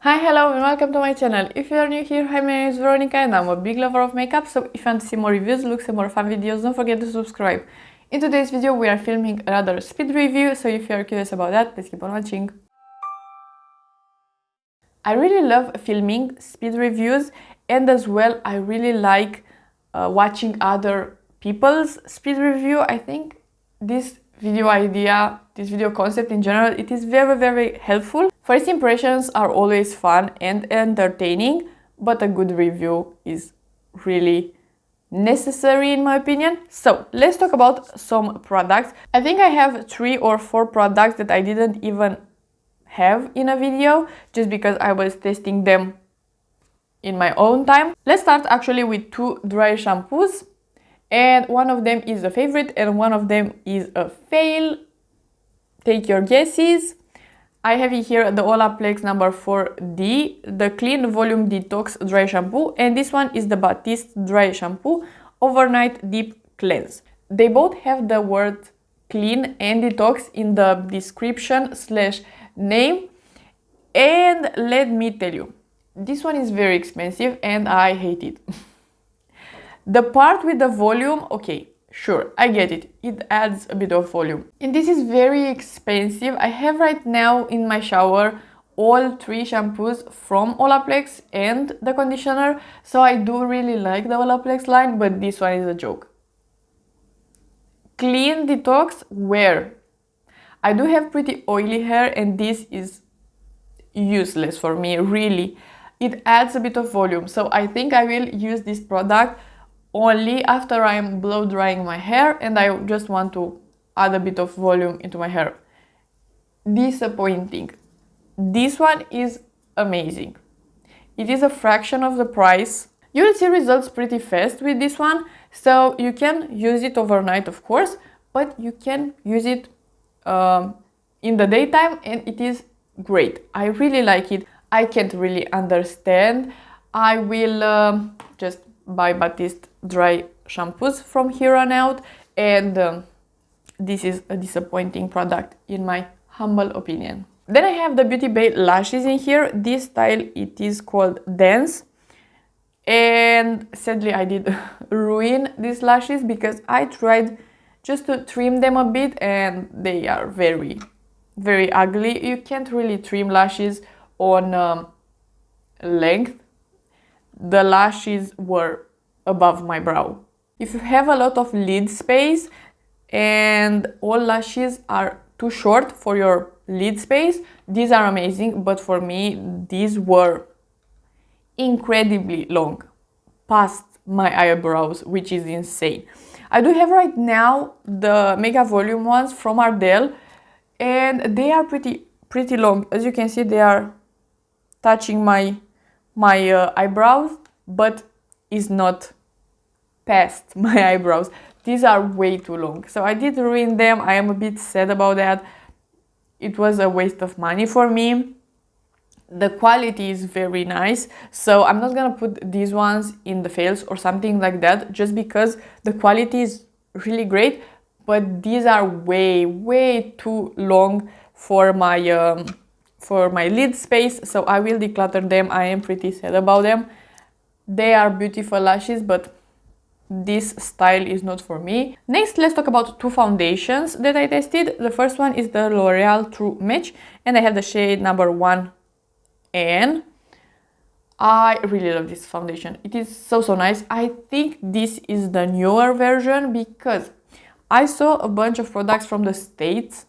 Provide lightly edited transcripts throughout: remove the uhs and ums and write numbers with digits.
Hi, hello and welcome to my channel. If you are new here, hi, my name is Veronica and I'm a big lover of makeup, so if you want to see more reviews, looks and more fun videos, don't forget to subscribe. In today's video we are filming another speed review, so if you are curious about that, please keep on watching. I really love filming speed reviews, and as well I really like watching other people's speed review. I think this video idea, this video concept in general, it is very helpful. First impressions are always fun and entertaining, but a good review is really necessary in my opinion. So let's talk about some products. I think I have 3 or 4 products that I didn't even have in a video just because I was testing them in my own time. Let's start actually with 2 dry shampoos, and one of them is a favorite and one of them is a fail. Take your guesses. I have here the Olaplex number 4D, the Clean Volume Detox Dry Shampoo, and this one is the Batiste Dry Shampoo Overnight Deep Cleanse. They both have the word clean and detox in the description/name, and let me tell you, this one is very expensive and I hate it. The part with the volume, okay, sure, I get it. It adds a bit of volume. And this is very expensive. I have right now in my shower all 3 shampoos from Olaplex and the conditioner. So I do really like the Olaplex line, but this one is a joke. Clean detox, where? I do have pretty oily hair and this is useless for me, really. It adds a bit of volume. So I think I will use this product only after I am blow drying my hair and I just want to add a bit of volume into my hair. Disappointing. This one is amazing. It is a fraction of the price. You will see results pretty fast with this one, so you can use it overnight of course, but you can use it in the daytime and it is great. I really like it. I can't really understand. I will just buy Batiste dry shampoos from here on out, and this is a disappointing product in my humble opinion. Then I have the Beauty Bay lashes in here. This style, it is called Dance, and sadly I did ruin these lashes because I tried just to trim them a bit and they are very ugly. You can't really trim lashes on length. The lashes were above my brow. If you have a lot of lid space and all lashes are too short for your lid space, these are amazing, but for me these were incredibly long, past my eyebrows, which is insane. I do have right now the Mega Volume ones from Rodial, and they are pretty long. As you can see, they are touching my eyebrows, but is not past my eyebrows. These are way too long, so I did ruin them. I am a bit sad about that. It was a waste of money for me. The quality is very nice, so I'm not gonna put these ones in the fails or something like that just because the quality is really great, but these are way too long for my lid space, so I will declutter them. I am pretty sad about them. They are beautiful lashes, but this style is not for me. Next, let's talk about 2 foundations that I tested. The first one is the L'Oreal True Match, and I have the shade number 1N. I really love this foundation. It is so nice. I think this is the newer version because I saw a bunch of products from the States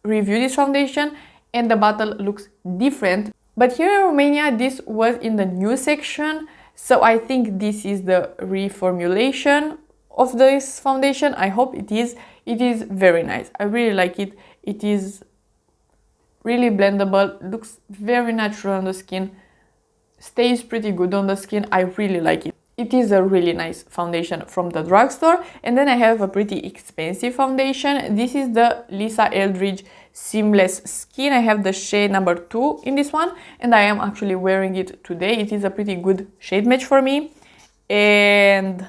review this foundation and the bottle looks different. But here in Romania, this was in the new section. So I think this is the reformulation of this foundation. I hope it is. It is very nice. I really like it. It is really blendable, looks very natural on the skin, stays pretty good on the skin. I really like it. It is a really nice foundation from the drugstore. And then I have a pretty expensive foundation. This is the Lisa Eldridge Seamless Skin. I have the shade number 2 in this one, and I am actually wearing it today. It is a pretty good shade match for me. And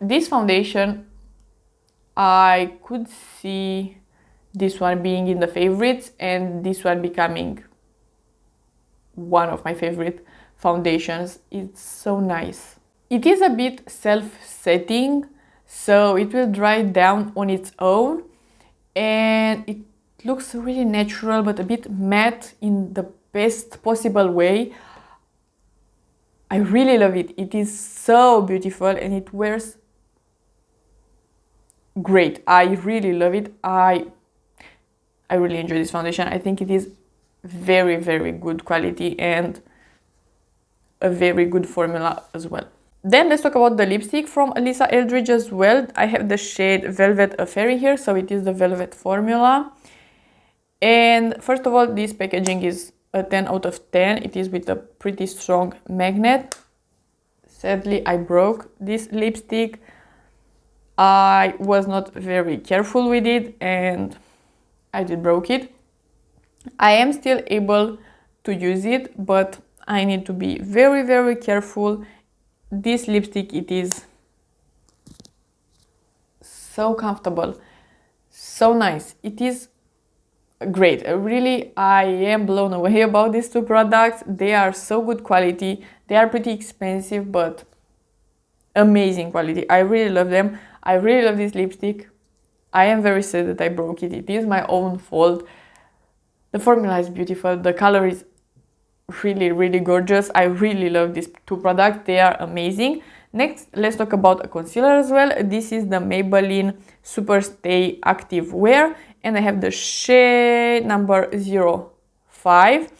this foundation, I could see this one being in the favorites and this one becoming one of my favorite foundations. It's so nice. It is a bit self-setting, so it will dry down on its own, and it looks really natural but a bit matte in the best possible way. I really love it. It is so beautiful and it wears great. I really love it. I really enjoy this foundation. I think it is very, very good quality and a very good formula as well. Then let's talk about the lipstick from Lisa Eldridge as well. I have the shade Velvet Affair here, so it is the Velvet formula. And first of all, this packaging is a 10 out of 10. It is with a pretty strong magnet. Sadly, I broke this lipstick. I was not very careful with it and I did broke it. I am still able to use it, but I need to be very, very careful. This lipstick, it is so comfortable, so nice. It is great. Really, I am blown away about these two products. They are so good quality. They are pretty expensive, but amazing quality. I really love them. I really love this lipstick. I am very sad that I broke it. It is my own fault. The formula is beautiful. The color is really, really gorgeous. I really love these two products. They are amazing. Next, let's talk about a concealer as well. This is the Maybelline Super Stay Active Wear, and I have the shade number 05.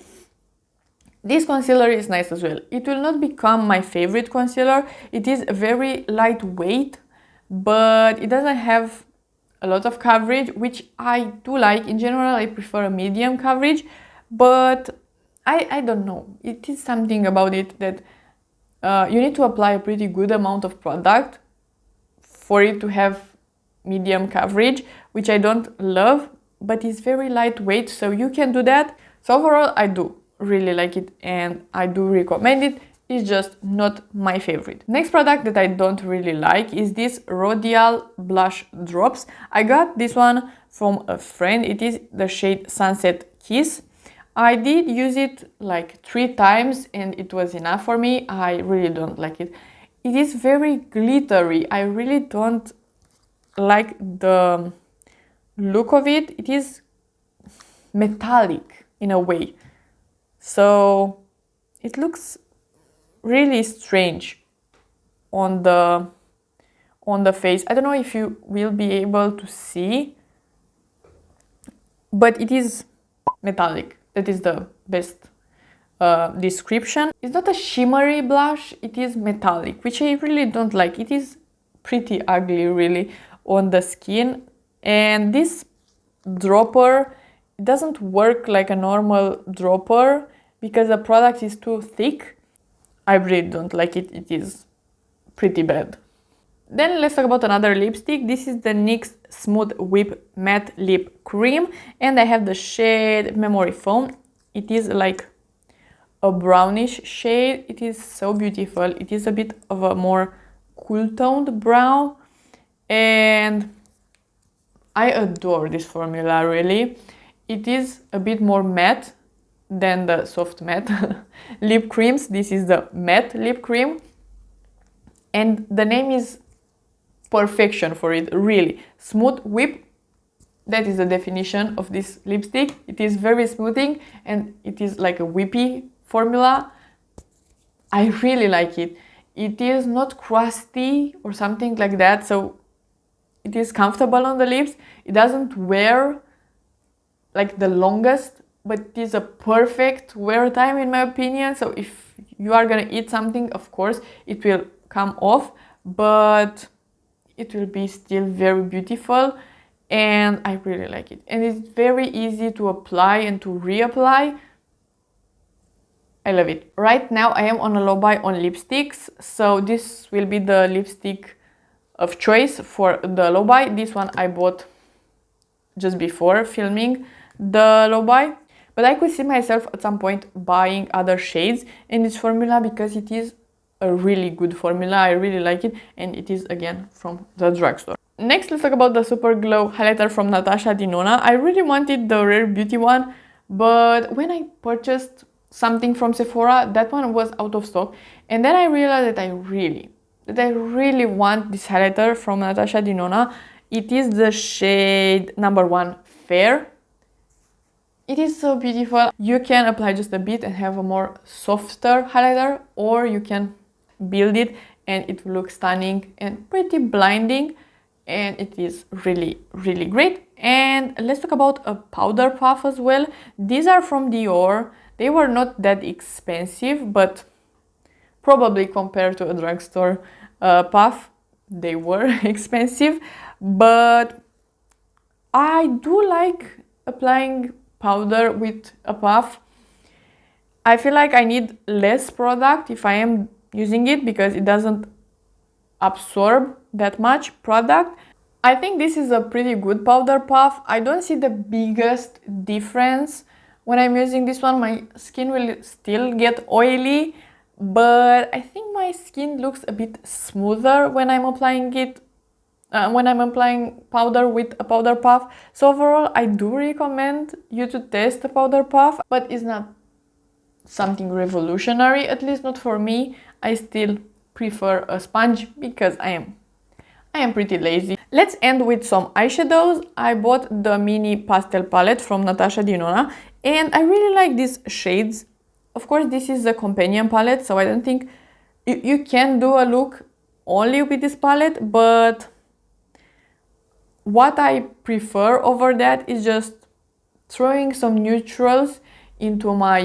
This concealer is nice as well. It will not become my favorite concealer. It is very lightweight, but it doesn't have a lot of coverage, which I do like. In general, I prefer a medium coverage, but I don't know. It is something about it that you need to apply a pretty good amount of product for it to have medium coverage, which I don't love, but it's very lightweight, so you can do that. So overall, I do really like it and I do recommend it. It's just not my favorite. Next product that I don't really like is this Rodial blush drops. I got this one from a friend. It is the shade Sunset Kiss. I did use it like 3 times and it was enough for me. I really don't like it. It is very glittery. I really don't like the look of it. It is metallic in a way. So it looks really strange on the face. I don't know if you will be able to see, but it is metallic. That is the best description. It's not a shimmery blush, it is metallic, which I really don't like. It is pretty ugly really on the skin, and this dropper doesn't work like a normal dropper because the product is too thick. I really don't like it. It is pretty bad. Then let's talk about another lipstick. This is the NYX Smooth Whip Matte Lip Cream, and I have the shade Memory Foam. It is like a brownish shade. It is so beautiful. It is a bit of a more cool toned brown, and I adore this formula really. It is a bit more matte than the soft matte lip creams. This is the matte lip cream, and the name is perfection for it, really. Smooth Whip, that is the definition of this lipstick. It is very smoothing and it is like a whippy formula. I really like it. It is not crusty or something like that, so it is comfortable on the lips. It doesn't wear like the longest, but it is a perfect wear time in my opinion. So if you are gonna eat something, of course it will come off, but it will be still very beautiful, and I really like it. And it's very easy to apply and to reapply. I love it. Right now I am on a low buy on lipsticks, so this will be the lipstick of choice for the low buy. This one I bought just before filming the low buy, but I could see myself at some point buying other shades in this formula because it is a really good formula. I really like it, and it is again from the drugstore. Next, let's talk about the Super Glow highlighter from Natasha Denona. I really wanted the Rare Beauty one, but when I purchased something from Sephora. That one was out of stock. And then I realized that I really want this highlighter from Natasha Denona. It is the shade number 1 Fair. It is so beautiful. You can apply just a bit and have a more softer highlighter, or you can build it and it will look stunning and pretty blinding, and it is really great. And let's talk about a powder puff as well. These are from Dior. They were not that expensive, but probably compared to a drugstore puff, they were expensive. But I do like applying powder with a puff. I feel like I need less product if I am using it, because it doesn't absorb that much product. I think this is a pretty good powder puff. I don't see the biggest difference when I'm using this one. My skin will still get oily, but I think my skin looks a bit smoother when I'm applying it, when I'm applying powder with a powder puff. So overall, I do recommend you to test a powder puff, but it's not something revolutionary, at least not for me. I still prefer a sponge because I am pretty lazy. Let's end with some eyeshadows. I bought the mini pastel palette from Natasha Denona, and I really like these shades. Of course, this is a companion palette, so I don't think you can do a look only with this palette, but what I prefer over that is just throwing some neutrals into my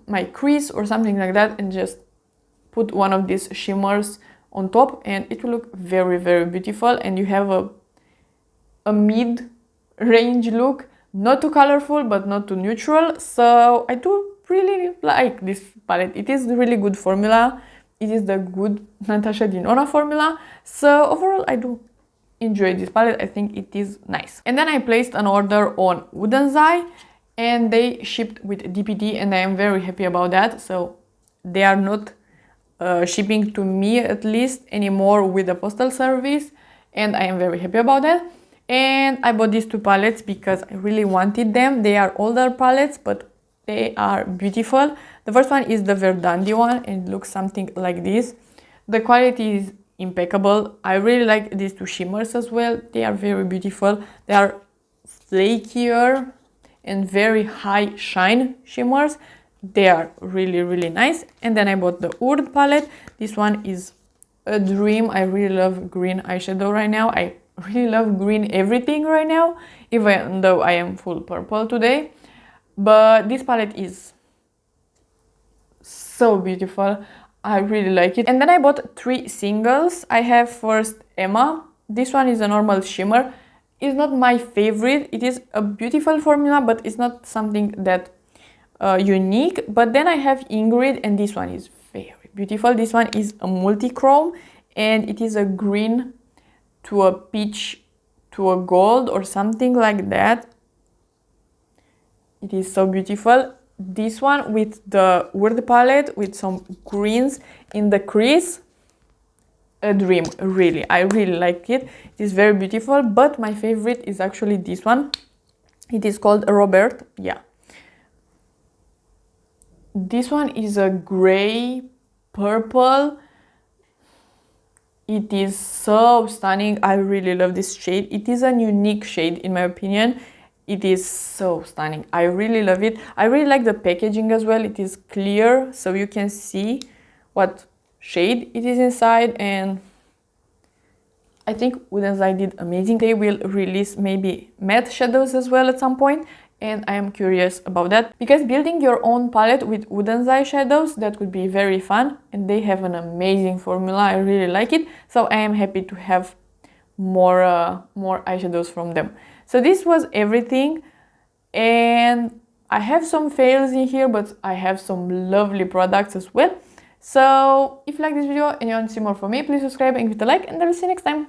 my crease or something like that, and just put one of these shimmers on top, and it will look very beautiful, and you have a mid-range look, not too colorful but not too neutral. So I do really like this palette. It is really good formula. It is the good Natasha Denona formula. So overall, I do enjoy this palette. I think it is nice. And then I placed an order on Oden, and they shipped with DPD, and I am very happy about that. So they are not shipping to me, at least, anymore with the postal service, and I am very happy about that. And I bought these 2 palettes because I really wanted them. They are older palettes, but they are beautiful. The first one is the Verdandi one, and it looks something like this. The quality is impeccable. I really like these 2 shimmers as well. They are very beautiful. They are flakier and very high shine shimmers. They are really nice. And then I bought the Oud palette. This one is a dream. I really love green eyeshadow right now. I really love green everything right now, even though I am full purple today. But this palette is so beautiful. I really like it. And then I bought 3 singles. I have first Emma. This one is a normal shimmer. It's not my favorite. It is a beautiful formula, but it's not something that unique. But then I have Ingrid, and this one is very beautiful. This one is a multi-chrome, and it is a green to a peach to a gold or something like that. It is so beautiful. This one with the Oud palette with some greens in the crease, a dream, really. I really like it. It is very beautiful, but my favorite is actually this one. It is called Robert. Yeah. This one is a gray purple. It is so stunning. I really love this shade. It is a unique shade in my opinion. It is so stunning. I really love it. I really like the packaging as well. It is clear, so you can see what shade it is inside, and I think Oden did amazing. They will release maybe matte shadows as well at some point, and I am curious about that, because building your own palette with Oden shadows, that could be very fun, and they have an amazing formula. I really like it, so I am happy to have more eyeshadows from them. So this was everything, and I have some fails in here, but I have some lovely products as well. So if you like this video and you want to see more from me, please subscribe and give it a like, and I will see you next time.